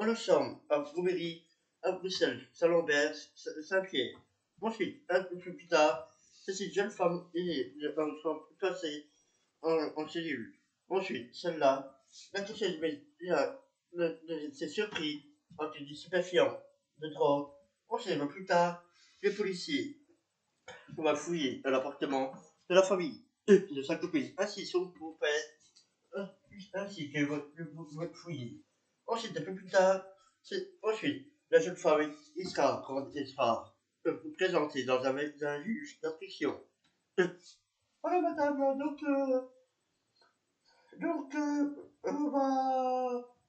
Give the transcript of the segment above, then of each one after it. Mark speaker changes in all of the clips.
Speaker 1: nous sommes à Brouméry, à Bruxelles, Saint-Lambert, Saint-Pierre. Ensuite, un peu plus tard, cette jeune femme est placée en cellule. Ensuite, celle-là, la toucheuse, s'est surpris entre du stupéfiant, de drogue. Ensuite, un peu plus tard, les policiers vont fouiller dans l'appartement de la famille de sa copine, ainsi son beau-père, ainsi que votre fouiller. Ensuite, un peu plus tard, ensuite, la jeune femme sera présentée dans un juge d'instruction. Voilà, madame,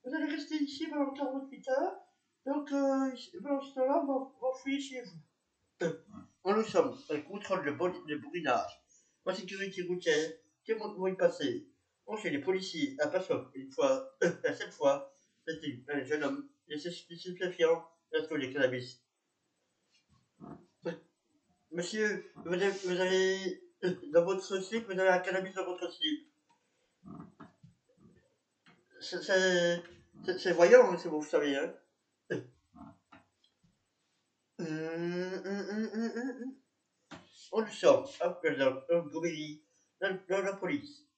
Speaker 1: vous allez rester ici pendant 48 heures. Donc, pendant ce temps-là, on va fouiller chez vous. Nous sommes un contrôle de bourrinage. La sécurité routière, qui vont y passer. Ensuite, les policiers aperçoivent cette fois, c'était un jeune homme, et c'est stupéfiant, il a trouvé les cannabis. Monsieur, vous avez dans votre slip, vous avez un cannabis dans votre slip. C'est voyant, c'est vous savez, hein. On le sort, un gourmet, dans la police.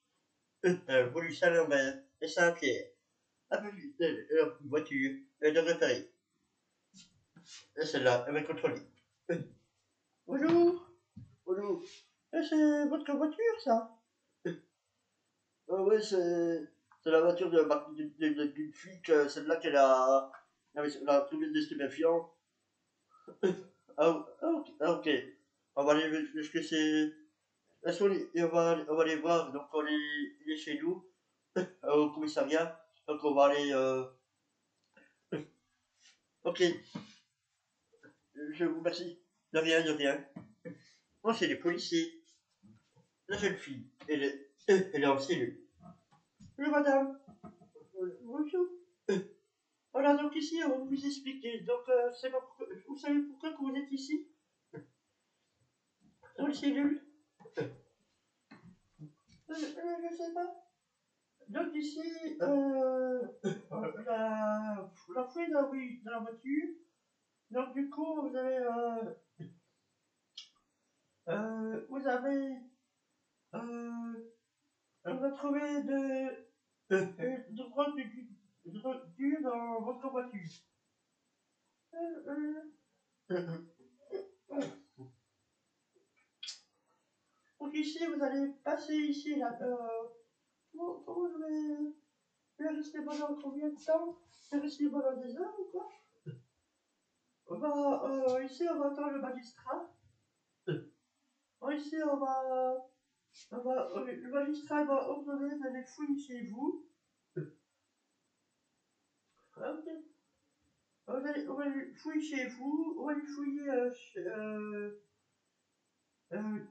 Speaker 1: Voulu Saint-Lambert et Saint-Pierre. Une voiture de repérer. Et celle-là, elle va contrôler. Bonjour. Bonjour. C'est votre voiture, ça? Oui, c'est la voiture d'une flic, celle-là qu'elle a. Elle a trouvé des stupéfiants. Ok. On va aller jusqu'à ces. On va aller voir. Donc, il est chez nous, au commissariat. Donc, on va aller. Ok, je vous remercie. De rien, de rien. Moi, c'est les policiers. La jeune fille, elle est en cellule. Oui, madame. Bonjour. Voilà, donc ici, on va vous expliquer. Donc, vous savez pourquoi que vous êtes ici? Dans les cellules? Je sais pas. Donc ici, la fouille dans la voiture. Donc du coup, on a trouvé de drogue dure dans votre voiture. Donc ici, vous allez passer ici, là. Comment je vais rester pendant combien de temps? Je vais rester pendant des heures ou quoi? Ici, on va attendre le magistrat. Ici, le magistrat va ordonner d'aller fouiller chez vous. Ok. On va aller fouiller chez vous. On va aller fouiller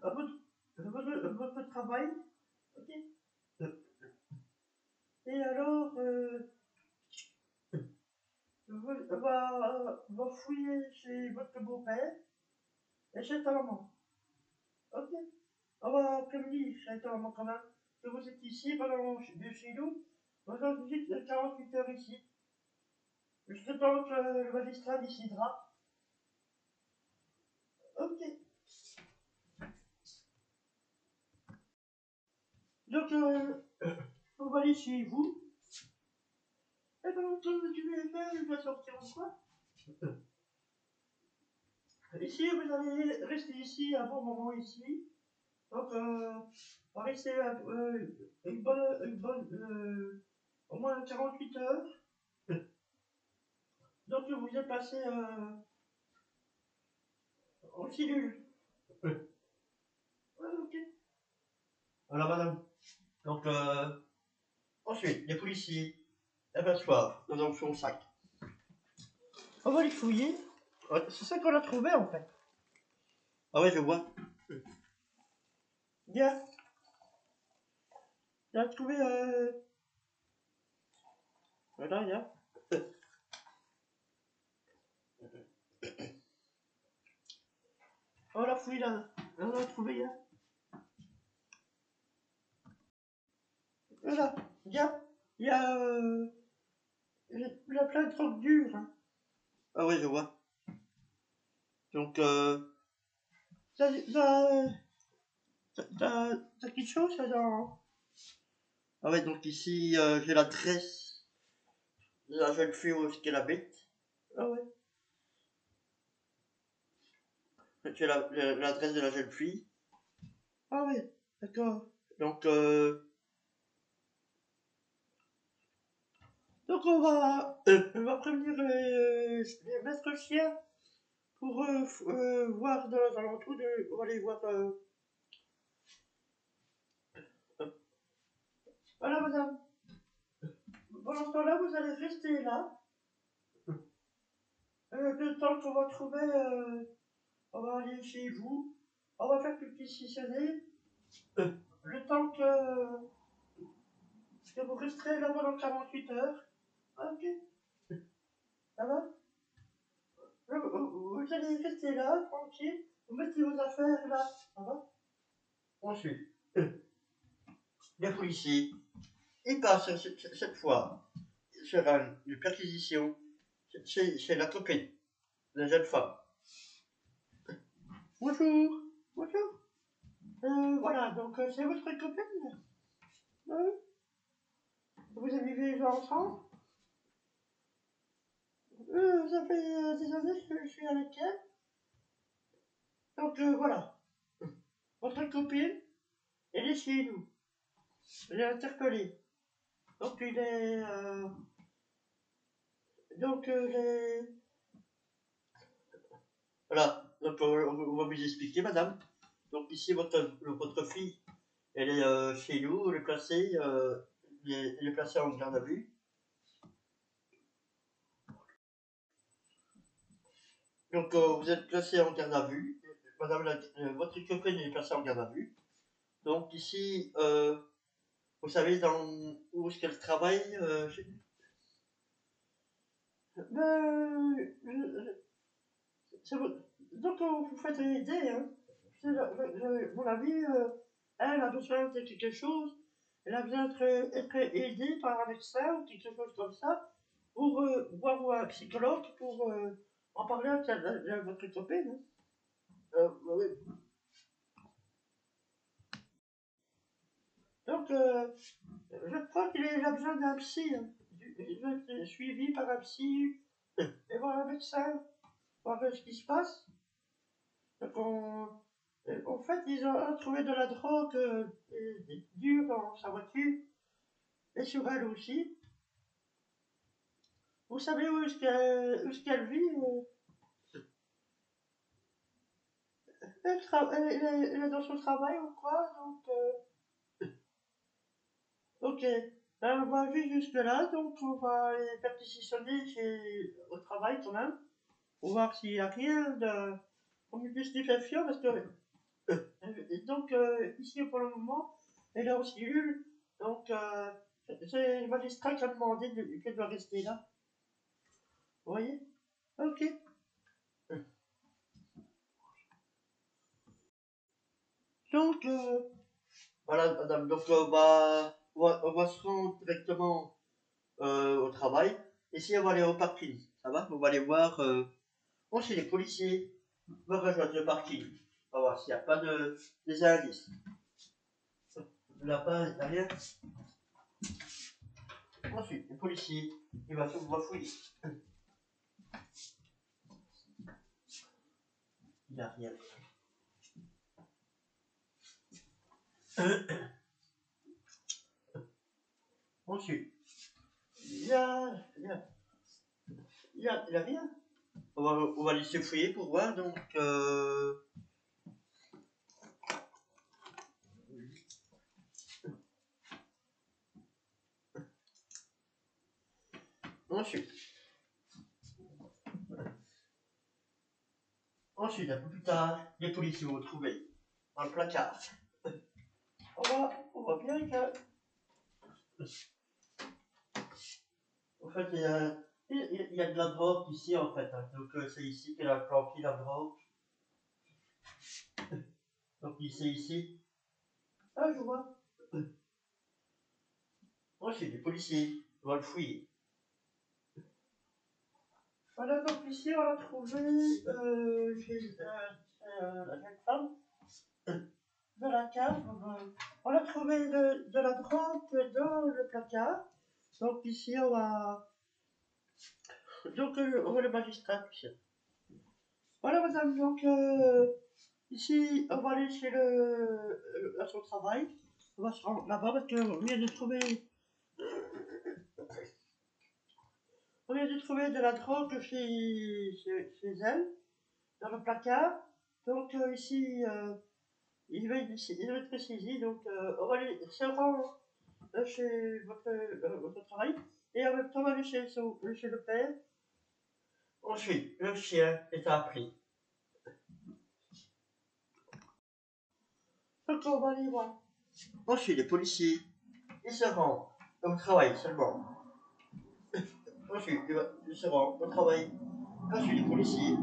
Speaker 1: à votre travail. Ok. Et alors, on va fouiller chez votre beau-père et chez ta maman. Ok. On va prévenir chez ta maman quand même que vous êtes ici de chez nous. Vous êtes 48 heures ici. Juste le temps que le magistrat décidera. Ok. Donc, on va aller chez vous. Et pendant le temps que tu veux faire, il va sortir en quoi? Ici, vous allez rester ici un bon moment ici. Donc, on va rester au moins 48 heures. Donc, vous êtes passé en cellule. Ouais, ok. Voilà, madame. Donc, ensuite, les policiers aperçoivent dans son sac. On va les fouiller. Ouais, c'est ça qu'on a trouvé en fait. Ah ouais, je vois. Bien. Il a trouvé. Voilà, il y a. On l'a fouillé là. On l'a trouvé hier. Voilà. Bien. Il y a. il a plein de drogue dure. Hein. Ah ouais, je vois. Donc, t'as quelque chose là dans... Ah ouais, donc ici, j'ai l'adresse de la jeune fille où est-ce qu'elle habite. Ah ouais. J'ai l'adresse de la jeune fille. Ah oui, d'accord. Donc, on va prévenir les maîtres chiens pour voir dans les alentours on va aller voir. Euh, voilà, madame. Pendant ce temps-là, vous allez rester là. Le temps qu'on va trouver, on va aller chez vous. On va faire perquisitionner. Le temps que vous resterez là pendant 48 heures. Ah, ok, ça va? Vous allez rester là, tranquille. Vous mettez vos affaires là. Ça va? Ensuite, les policiers, ils passent cette fois sur une perquisition chez la copine, la jeune femme. Bonjour, bonjour. Voilà, donc c'est votre copine. Oui. Vous avez vivez ensemble. Ça fait des années que je suis avec elle. Donc voilà, votre copine, elle est chez nous. Elle est interpellée. Donc il est... donc les... Voilà, donc on va vous expliquer, madame. Donc ici, votre fille, elle est chez nous, elle est placée en garde à vue. Donc vous êtes placé en garde à vue. Madame, votre copine est placée en garde à vue. Donc ici, vous savez où est-ce qu'elle travaille ben, donc vous faites une idée, hein. Mon avis, elle a besoin de quelque chose. Elle a besoin d'être aidée par un médecin ou quelque chose comme ça pour voir un psychologue pour en parler avec votre copine. Hein. Oui. Donc, je crois qu'il a besoin d'un psy. Hein. Il veut être suivi par un psy et voir un médecin, voir ce qui se passe. Donc, en fait, ils ont trouvé de la drogue dure dans sa voiture et sur elle aussi. Vous savez où est-ce qu'elle vit elle est dans son travail ou quoi, donc... ok, ben, on va aller jusque-là, donc on va aller perquisitionner au travail quand même, pour voir s'il n'y a rien de stupéfiant, parce que... donc, ici pour le moment, elle est en cellule, donc c'est le magistrat qui a demandé qu'elle doit rester là. Vous voyez? Ok. Donc, voilà, madame, donc on va se rendre directement au travail. Ici, on va aller au parking, ça va? On va aller voir, chez les policiers, on va rejoindre le parking. On va voir s'il n'y a pas des indices. Là, il n'y a rien. Ensuite, le policier, il va fouiller. Il n'y a rien. Ensuite, il y a, il y a, il y a rien. On va laisser fouiller pour voir, donc... Ensuite, un peu plus tard, les policiers vont trouver dans le placard. On voit bien que... En fait, il y a de la drogue ici, en fait. Hein. Donc, c'est ici qu'elle a planqué la drogue. Donc, c'est ici. Ah, je vois. Ensuite, les policiers vont le fouiller. Voilà, donc ici on a trouvé chez la jeune femme de la cave. On a trouvé de la drogue dans le placard. Donc ici on va. Donc on va le magistrat. Ici. Voilà madame, donc ici on va aller chez à son travail. On va se rendre là-bas parce qu'on vient de trouver. On vient de trouver de la drogue chez elle, dans le placard. Donc ici, il va être saisi. Donc on va aller se rendre chez votre travail. Et en même temps, on va aller chez le père. Ensuite, le chien est appris. Donc on va aller voir. Ensuite, les policiers, ils se rendent au travail seulement. Ensuite, ils se rendent au travail. Ensuite, les policiers.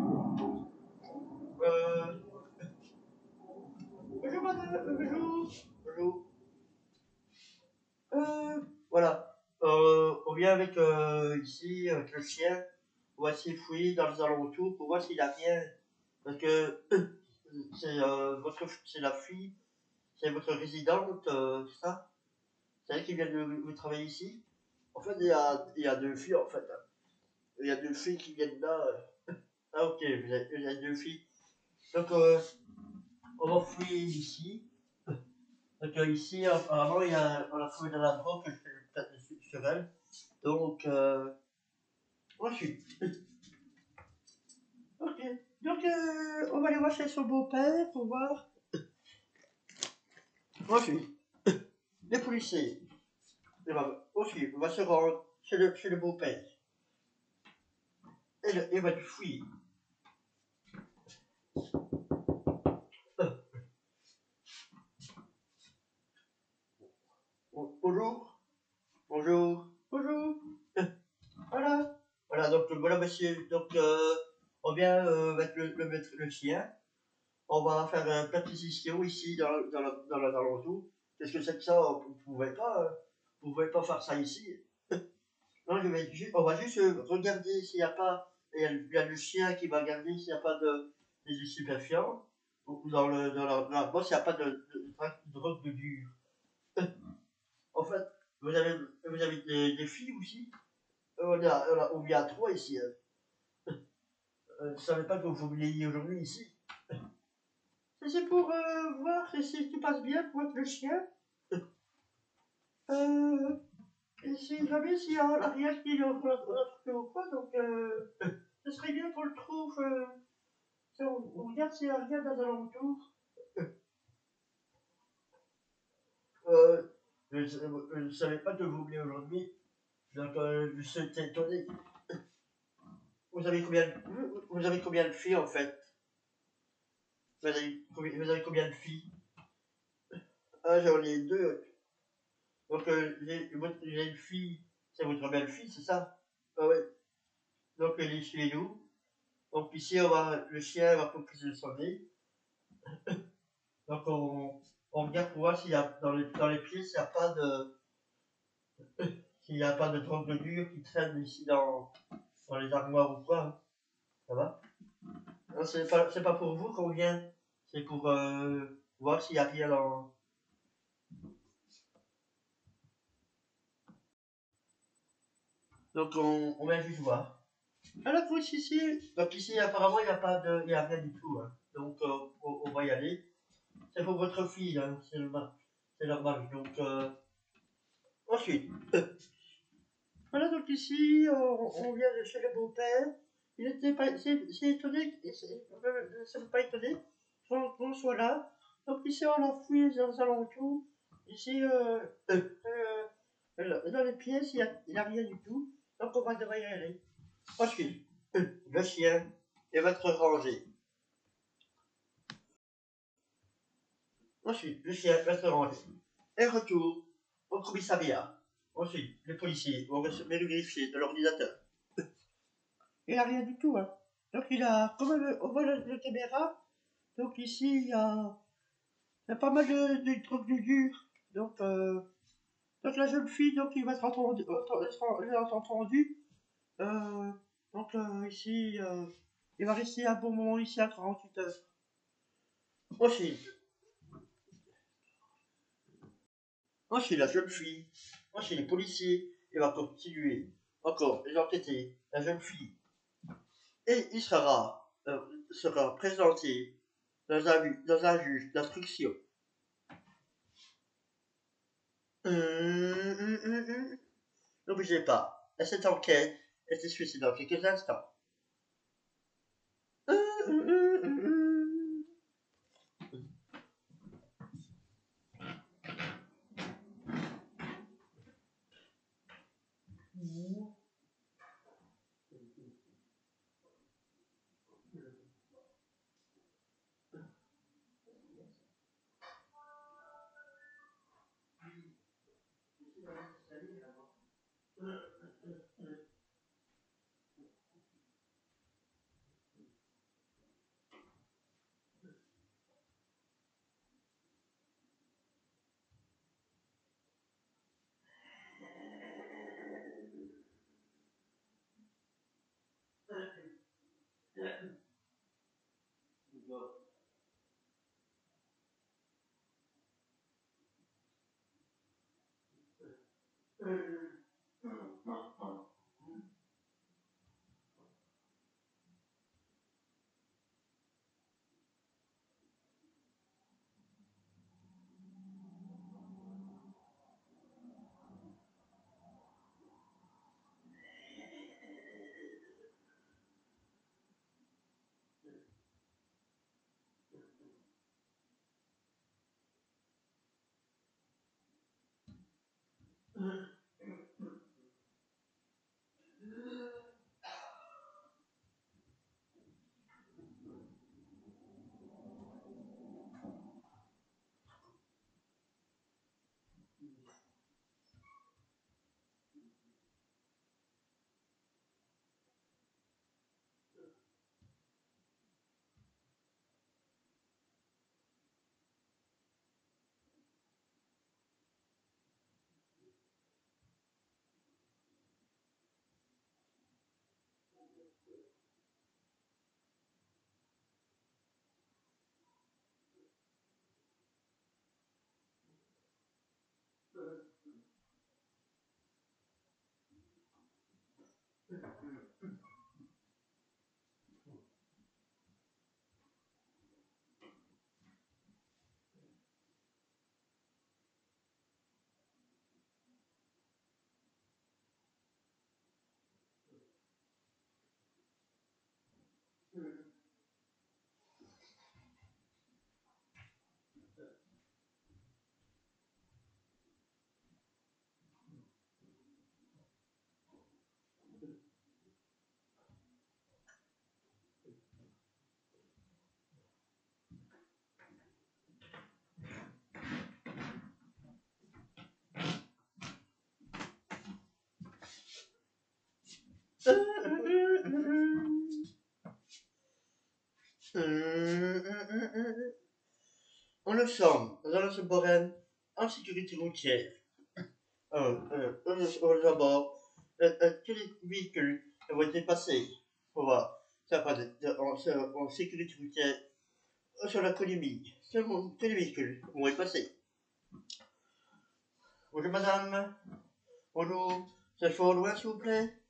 Speaker 1: Bonjour madame, bonjour. Bonjour. Voilà. On vient avec ici, avec le chien. On va essayer de fouiller dans les alentours pour voir s'il a rien. Parce que c'est la fille, c'est votre résidente, c'est ça? C'est elle qui vient de travailler ici? En fait, il y a deux filles en fait. Il y a deux filles qui viennent là. Ah ok, vous avez deux filles. Donc on va fouiller ici. Donc ici, apparemment, on a trouvé de la drogue sur elle. Donc, ensuite. Ok. Donc, on va aller voir chez son beau-père pour voir. Ensuite, les policiers. Ensuite, on va se rendre chez le beau-père. Et va du fouiller. Bonjour. Bonjour. Bonjour. Voilà. Voilà, donc voilà, monsieur. Donc, on vient mettre le chien. On va faire une perquisition ici dans la alentour. Qu'est-ce que c'est que ça? Vous pouvez pas faire ça ici. Non, on va juste regarder s'il n'y a pas. Il y a le chien qui va regarder s'il n'y a pas des stupéfiants. Ou dans la bosse, il n'y a pas de drogue de dur. En fait, vous avez des filles aussi. On y a trois ici. Je ne savais pas que vous veniez aujourd'hui ici. C'est pour voir si tout passe bien pour le chien. Et si jamais s'il y a rien qui on a trouvé ou quoi, donc ce serait bien qu'on le trouve. Si on regarde s'il y a rien dans les alentours. Je ne savais pas que vous veniez aujourd'hui, donc je suis étonné. Vous avez combien de filles en fait? Vous avez combien de filles? Ah, j'en ai deux. Donc, j'ai une fille, c'est votre belle-fille, c'est ça? Ah ouais. Donc, elle est chez nous. Donc, ici, le chien va pousser son nez. Donc, on regarde pour voir s'il y a dans les pieds, s'il n'y a pas de drogue de dur qui traîne ici dans les armoires ou quoi. Hein. Ça va? Non, c'est pas pour vous qu'on vient. C'est pour voir s'il n'y a rien dans. Donc, on vient juste voir. Alors, ici. Donc, ici, apparemment, il n'y a rien du tout. Hein. Donc, on va y aller. C'est pour votre fille, hein. C'est normal. Donc, ensuite. Voilà, donc ici, on vient de chez le beau-père. Il était pas. C'est étonné. Ça ne pas étonné qu'on soit là. Donc, ici, on a fouillé dans les alentours. Ici, dans les pièces, il n'y a rien du tout. Donc, on va devoir y aller. Ensuite, le chien et votre rangée. Ensuite, le chien va se ranger. Et retour au commissariat. Ensuite, les policiers vont vérifier de l'ordinateur. Il n'y a rien du tout, hein. Donc il a, comme on voit la caméra, donc ici il y a pas mal de trucs de dur. Donc la jeune fille, donc il va être entendu. Donc ici, il va rester un bon moment ici à 48 heures. Ensuite, la jeune fille. Ensuite, les policiers. Il va continuer. Encore, les enquêtés. La jeune fille. Et il sera présenté dans un juge d'instruction. Ne bougez pas. Cette enquête est suivie dans quelques instants. On le sommes dans la Boren en sécurité routière. Aux abords, tous les véhicules vont être passés. On va, ça va en sécurité routière sur la collimie. Tous les véhicules vont être passés. Bonjour madame. Bonjour. C'est fort loin s'il vous plaît.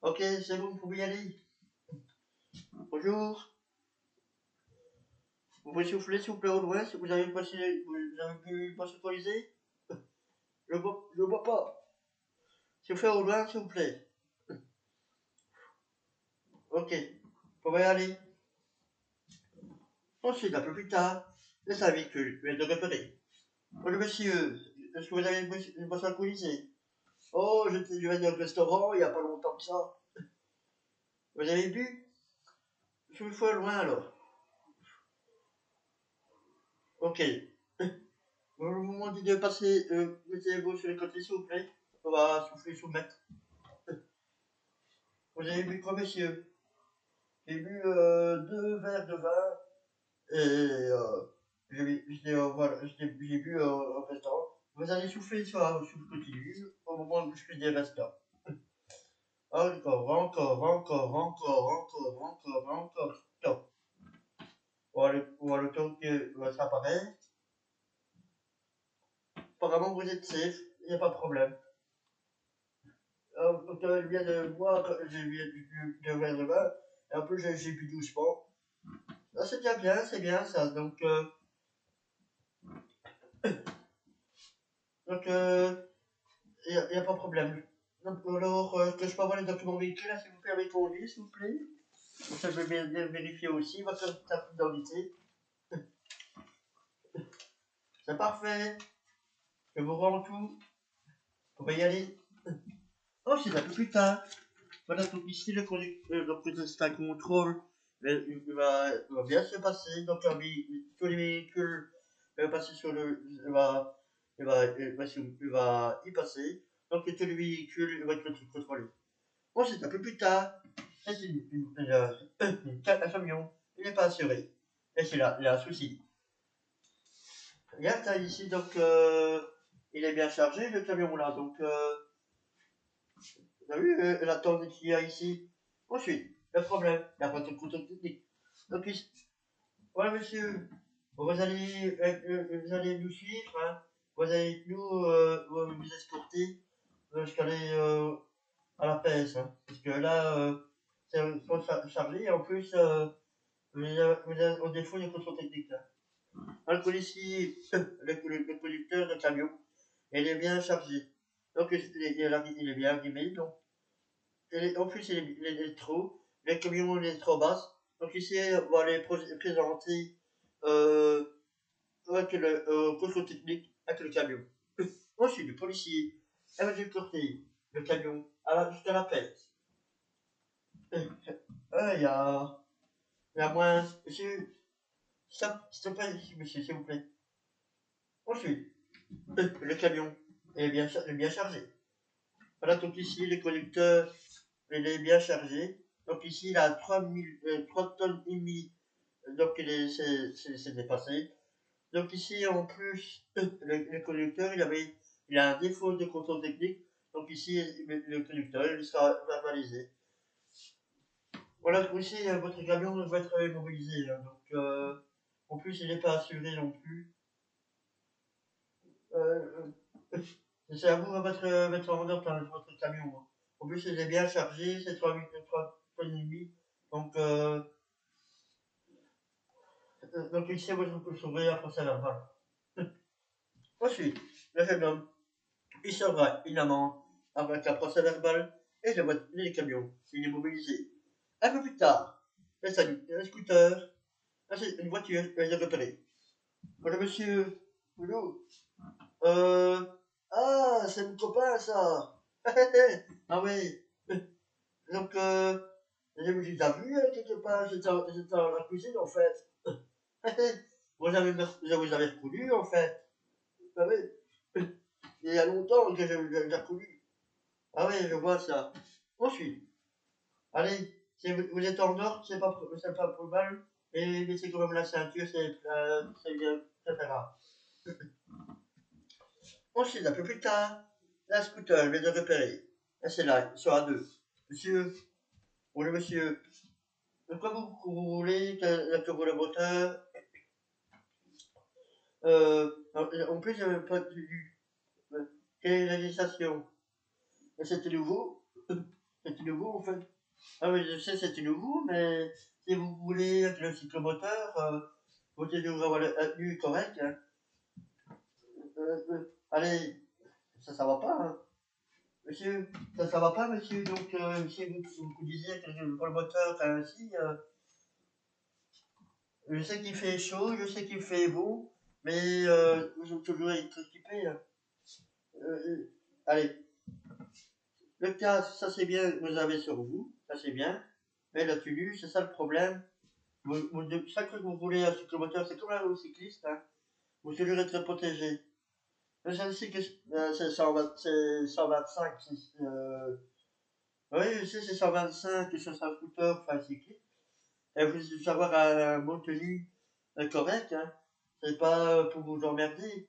Speaker 1: Ok, c'est bon, vous pouvez y aller. Bonjour. Vous pouvez souffler s'il vous plaît au loin si vous avez pu passer. Je vois pas. Si vous faites au loin s'il vous plaît. Ok, vous pouvez y aller. Ensuite, un peu plus tard, les un véhicule vient de repérer. Bonjour monsieur, est-ce que vous avez besoin alcoolisé? Oh, je viens au restaurant il n'y a pas longtemps que ça. Vous avez bu? Je vous fais loin alors. Ok. Vous me demandez de passer, mettez-vous sur les côtés s'il vous plaît. On va souffler sous mettre. Vous avez bu quoi monsieur? J'ai bu 2 verres de vin et voilà, j'ai bu au restaurant. Vous allez souffler sur le continu. au moment où je suis des restants. Encore. Stop. Voilà le temps que ça apparaît. Apparemment, vous êtes safe, il n'y a pas de problème. Donc, elle vient de voir, j'ai vu de verre de vin, et en plus, j'ai bu doucement. Ah, c'est bien ça. Donc, il n'y a pas de problème. Donc, alors, que je peux avoir les documents véhicules, s'il vous plaît, avec conduit, s'il vous plaît. Donc, ça, je vais bien vérifier aussi votre carte d'identité. C'est parfait. Je vous rends tout. On va y aller. Oh, c'est un peu plus tard. Voilà, donc ici, le conducteur, donc c'est un contrôle. Il va bien se passer. Donc, tous les véhicules vont passer sur le. Il va y passer. Donc, tous les véhicules vont être contrôlés. Bon, c'est un peu plus tard. C'est un camion. Il n'est pas assuré. Et c'est là, il y a un souci. Regarde, ici, donc, il est bien chargé, le camion là. Donc, vous avez vu la tente qu'il y a ici? Ensuite, le problème, il n'y a pas de couteau technique. Donc, ici, voilà, monsieur, vous allez nous suivre, hein. Vous allez vous escorter jusqu'à aller à la PS, hein. Parce que là, c'est trop chargé, et en plus, au défaut, il y a contrôle technique, là. Alors, ici, le conducteur de camion, il est bien chargé. Donc, il est bien arrivé, donc. En plus, il est trop. Le camion est trop basse. Donc ici, on va les présenter avec le contrôle technique avec le camion. Ensuite, le policier, elle va déporter le camion jusqu'à la pête. Il y a moins. Monsieur, s'il te plaît, monsieur, s'il vous plaît. Ensuite, le camion est bien chargé. Voilà, donc ici, le conducteur, il est bien chargé. Donc ici, il a 3 tonnes et demie. Donc c'est dépassé. Donc ici, en plus, le conducteur, il a un défaut de contrôle technique. Donc ici, le conducteur, il sera verbalisé. Voilà, donc ici, votre camion va être immobilisé, hein. Donc, en plus, il n'est pas assuré non plus. C'est à vous de mettre en ordre votre camion, hein. En plus, il est bien chargé, c'est 3 tonnes et demie. Donc, ici, vous sauverez un procès verbal. Ensuite, le jeune homme, il sera une amende avec un procès verbal et les camions. Il est mobilisé. Un peu plus tard, un scooter, une voiture, elle est repérée. Voilà, monsieur. Bonjour. Ah, c'est mon copain, ça. Ah oui. Donc, je vous ai vu quelque part. J'étais dans la cuisine, en fait. Je vous avais reconnu, en fait. Ah oui. Il y a longtemps que je l'ai reconnu. Ah oui, je vois ça. Ensuite, allez, si vous êtes en ordre, c'est pas pour mal, mais laissez quand même la ceinture, c'est bien, ça fera. Ensuite, un peu plus tard, la scooter, je vais le repérer. Et c'est là, il sera deux. Monsieur, bonjour monsieur, de quoi vous voulez que vous le moteur en plus, j'avais pas du. Quelle est la législation? C'était nouveau. C'était nouveau en fait. Ah oui, je sais, c'est nouveau, mais si vous voulez avec le cyclomoteur, vous devez avoir la tenue correcte, hein. Allez, ça va pas, hein. Monsieur, ça va pas, monsieur. Donc, si vous disiez que le moteur ainsi, je sais qu'il fait chaud, je sais qu'il fait beau, mais vous devez toujours être équipé, hein. Allez, le casque, ça c'est bien, vous avez sur vous, ça c'est bien, mais la tenue, c'est ça le problème. Chaque fois que vous voulez un cyclomoteur, c'est comme un cycliste, hein. Vous devez être protégé. Mais je sais que c'est 125. Oui, je sais, c'est 125 sur un scooter, enfin cycliste. Et vous devez avoir un bon tenue correct, hein. C'est pas pour vous emmerder.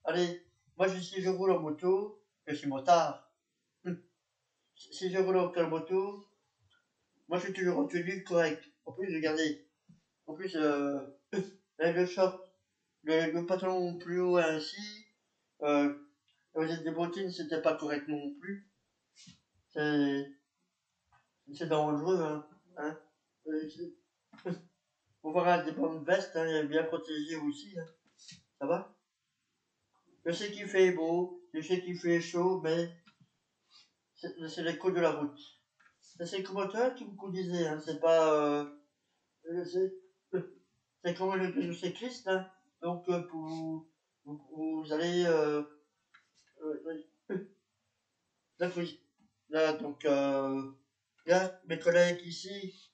Speaker 1: Allez, moi je roule en moto. je suis motard. Si je roule en moto, moi je suis toujours en tenue correcte. En plus, regardez, en plus, le short, le pantalon plus haut ainsi, vous êtes des bottines, c'était pas correct non plus. C'est dangereux, hein. Hein. On verra des bonnes vestes, hein, bien protégées aussi, hein. Ça va? Je sais qu'il fait beau, je sais qu'il fait chaud, mais c'est les codes de la route. C'est le moteur qui vous conduisez, hein, c'est pas. C'est comme le cycliste, hein. Donc, vous allez. Donc, oui. Là, donc, là, mes collègues ici,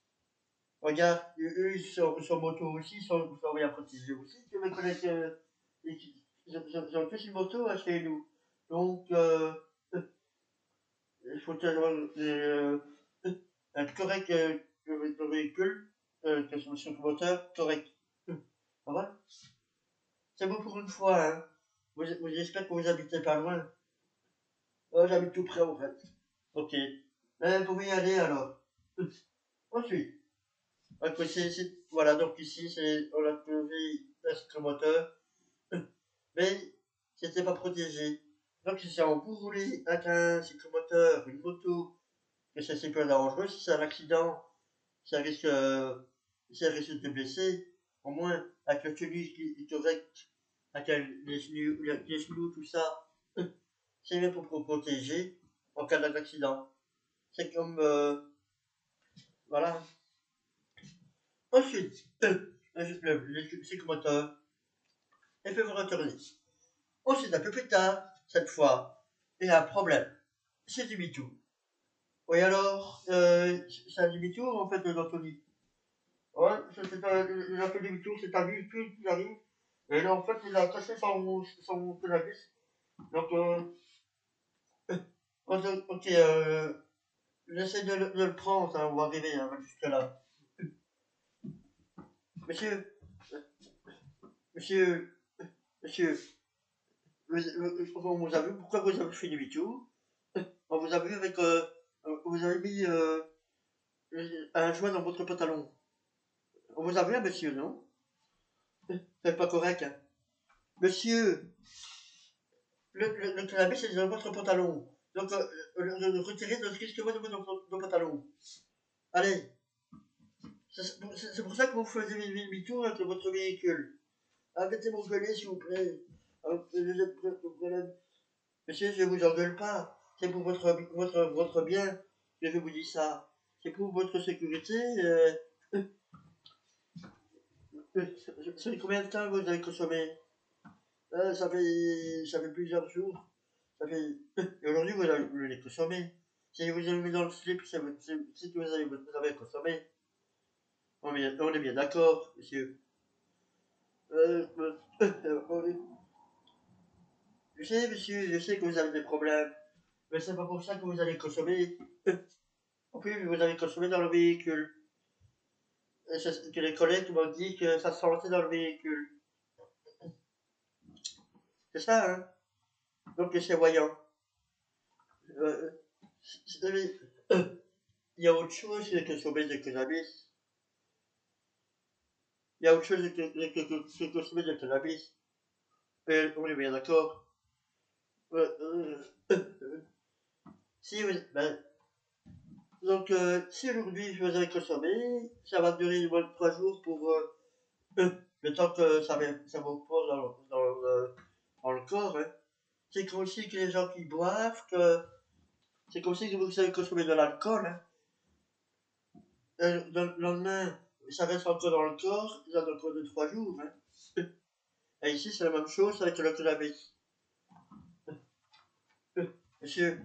Speaker 1: regarde, eux, ils sont sur moto aussi, ils sont bien protégés aussi. Mes collègues, ils ont tous une moto hein, chez nous. Donc, il faut avoir un correct le véhicule, que son moteur correct. Ça va? C'est bon pour une fois, hein. J'espère que vous habitez pas loin. Oh, j'habite tout près en fait. Ok. Vous pouvez y aller alors. Ensuite, voilà, donc ici, on a trouvé un moteur, mais c'était pas protégé. Donc, si on vous roulez avec un cyclomoteur, une moto, que c'est peu dangereux, si c'est un accident, ça risque, ça risque de te blesser, au moins, avec le tenue qui est correct, avec les genoux, tout ça, c'est bien pour protéger en cas d'accident. C'est comme, voilà. Ensuite, le cyclomoteur, et peut vous retourner. Ensuite, un peu plus tard, cette fois, il y a un problème. C'est du MeToo. Oui, alors, c'est un demi-tour en fait d'Anthony. Ouais, il a fait demi-tour, c'est un véhicule qui arrive. Et là, en fait, il a cassé son cannabis. Donc, ok, j'essaie de le prendre, ça, on va arriver hein, jusque là. Monsieur, monsieur, monsieur, on vous a vu, pourquoi vous avez fait demi-tour? On vous a vu avec, vous avez mis un joint dans votre pantalon. On vous a vu, monsieur, non? C'est pas correct, hein. Monsieur, le cannabis est dans votre pantalon. Donc, retirez de ce que vous de votre pantalon. Allez, c'est pour ça que vous faisiez demi-tour avec votre véhicule. Arrêtez mon gueuler, s'il vous plaît. Monsieur, je vous engueule pas. C'est pour votre bien que je vous dis ça. C'est pour votre sécurité. Ça fait combien de temps que vous avez consommé ça fait plusieurs jours. Et aujourd'hui, vous les consommez. Si vous avez mis dans le slip, c'est que vous avez consommé. On est bien d'accord, monsieur. Je sais, monsieur, je sais que vous avez des problèmes. Mais c'est pas pour ça que vous allez consommer. En plus, vous avez consommé dans le véhicule. Que les collègues m'ont dit que ça se sentait dans le véhicule. C'est ça, hein? Donc, c'est voyant. Euh, il y a autre chose que consommer de cannabis. Il y a autre chose que consommer de cannabis. On est bien d'accord. Si vous, ben, donc, si aujourd'hui vous avez consommé, ça va durer moins de 3 jours pour le temps que ça vous pose dans le corps. Hein. C'est comme aussi que les gens qui boivent, c'est comme si vous avez consommé de l'alcool. Hein. Le lendemain, ça reste encore dans le corps, ça a encore 2-3 jours. Hein. Et ici, c'est la même chose avec le cannabis. Monsieur,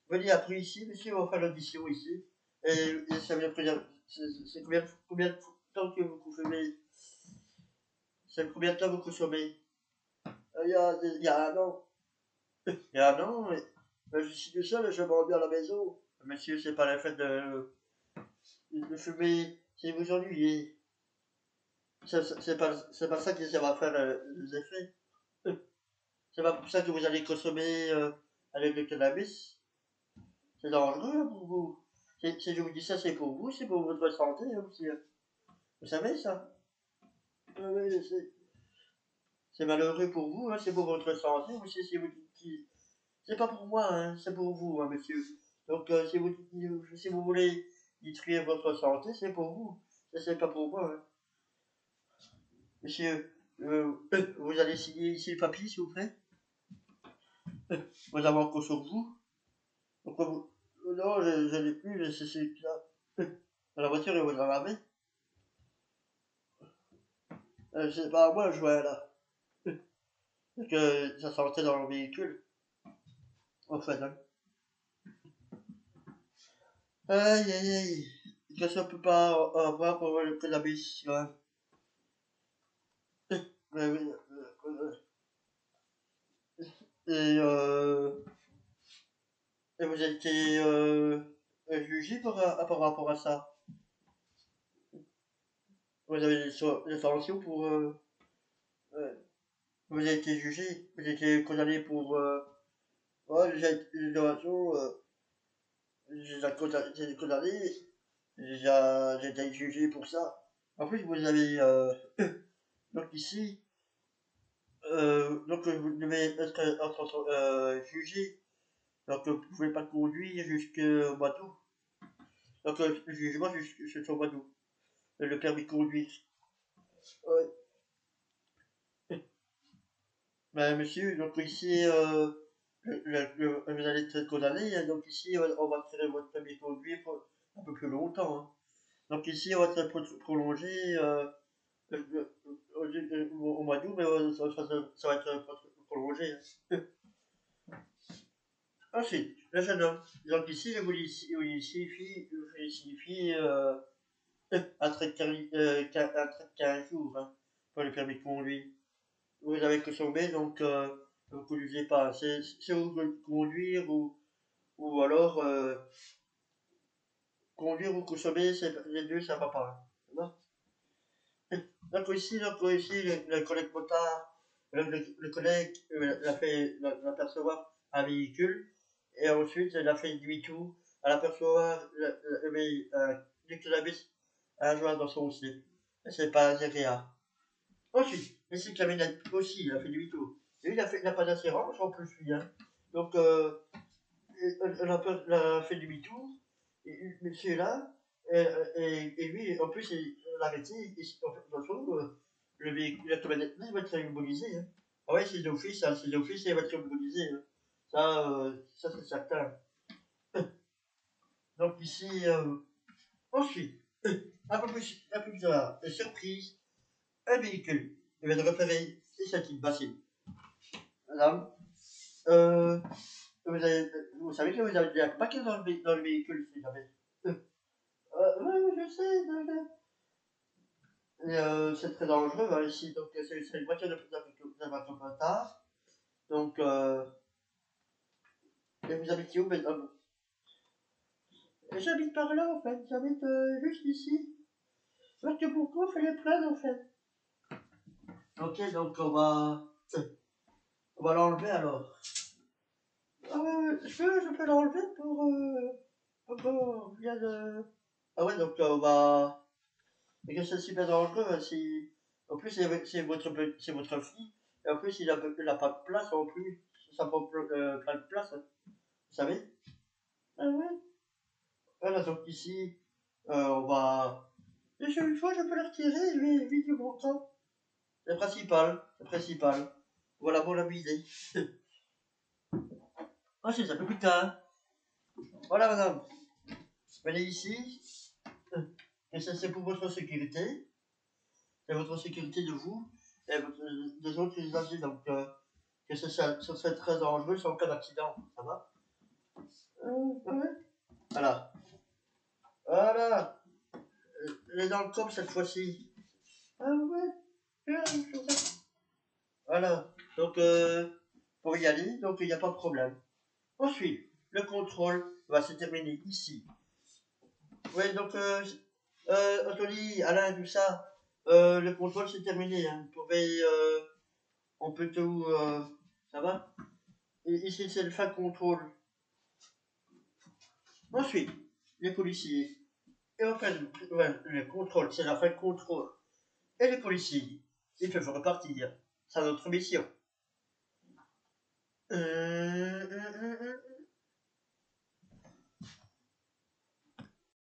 Speaker 1: venez après ici, monsieur, on va faire l'audition ici. Et ça veut dire, c'est combien de temps que vous consommez? C'est combien de temps vous consommez? Il y a un an. Il y a un an, je suis tout seul et je m'ennuie à la maison. Monsieur, c'est pas le fait de fumer, c'est vous ennuyer. C'est pas ça qui ça va faire les effets. C'est pas pour ça que vous allez consommer avec le cannabis. C'est dangereux hein, pour vous. Si je vous dis ça, c'est pour vous, c'est pour votre santé hein, aussi. Vous savez ça? Oui, c'est malheureux pour vous, hein, c'est pour votre santé aussi. Si vous dites, c'est pas pour moi, hein, c'est pour vous, hein, monsieur. Donc, si vous voulez détruire votre santé, c'est pour vous. Ça, c'est pas pour moi. Hein. Monsieur, vous allez signer ici le papier, s'il vous plaît. Vous avez encore sur vous. Donc, non, je n'ai plus, c'est là. Dans la voiture, et vous en avez. C'est pas à moi, je vois là. Que ça sortait dans le véhicule. En fait, hein. Aïe, aïe, aïe. Qu'est-ce qu'on peut pas avoir pour le cannabis, quand même. Oui, et, et vous avez été jugé par rapport à ça. Vous avez des sanctions pour... vous avez été jugé, vous avez été condamné pour... ouais, j'ai violation, j'ai été condamné, j'ai été jugé pour ça. En plus, vous avez... donc ici, donc vous devez être jugé. Donc vous ne pouvez pas conduire jusqu'au mois d'août. Donc le jugement jusqu'au mois d'août. Le permis de conduire. Ouais. Ben, monsieur, donc ici, vous allez être condamné, hein, donc ici, on va tirer votre permis de conduire pour un peu plus longtemps. Hein. Donc ici, on va être prolongé au mois d'août, mais ça va être prolongé. Hein. Ensuite, le jeune homme. Donc ici, je vous signifie un trait de 15 jours hein, pour le permis de conduire. Vous avez que sur B, donc vous ne conduisez pas. C'est vous conduire ou alors conduire ou consommer, les deux, ça va pas. Hein. Donc ici, le collègue motard, le collègue l'apercevoir un véhicule et ensuite il a fait demi-tour à l'apercevoir le cannabis à joint dans son slip. C'est pas agréable. Ensuite, ici camionnette aussi, il a fait demi-tour. Et il n'a pas d'assurance en plus, lui. Hein. Donc, elle a fait demi-tour. Et monsieur est là. Et lui, en plus, il l'a arrêté. En fait, dans le fond, le véhicule, la camionnette, il va être immobilisé. Hein. Ah ouais, c'est d'office, hein, il va être immobilisé. Hein. Ça c'est certain. Donc ici, ensuite, un peu plus tard, surprise, un véhicule. Il va être repéré, et c'est une bassine. Madame, euh, vous savez que vous avez déjà un paquet dans le véhicule, si jamais. Oui, je sais, c'est très dangereux hein, ici. Donc, c'est une voiture de tard. Donc, et vous habitez où maintenant? J'habite par là, en fait. J'habite juste ici. Parce que pourquoi on fait les plaines, en fait? Ok, donc on va l'enlever alors. Je peux l'enlever pour bien de... Ah ouais, donc on va... Et que c'est super dangereux, hein, si... En plus, c'est votre fille, et en plus, il a pas de place en plus. Ça prend plein de place, hein, vous savez? Ah ouais. Voilà, donc ici, on va... Et une fois, je peux le retirer, lui, vite du bon temps. C'est principal, c'est principal. Voilà, bon, la idée. Ah, c'est ça, plus tard. Voilà, madame. Venez ici. Et ça, c'est pour votre sécurité. C'est votre sécurité de vous et des autres usagers. Donc, que ça serait très dangereux en cas d'accident. Ça va ouais. Voilà. Voilà. Les dents de com cette fois-ci. Ah ouais. Voilà. Donc, pour y aller, donc il n'y a pas de problème. Ensuite, le contrôle va se terminer ici. Oui, donc, Anthony, Alain, tout ça, le contrôle c'est terminé. Hein. On peut tout. Ça va? Et ici, c'est le fin de contrôle. Ensuite, les policiers. Et enfin, le contrôle, c'est la fin de contrôle. Et les policiers, ils peuvent repartir. C'est notre mission.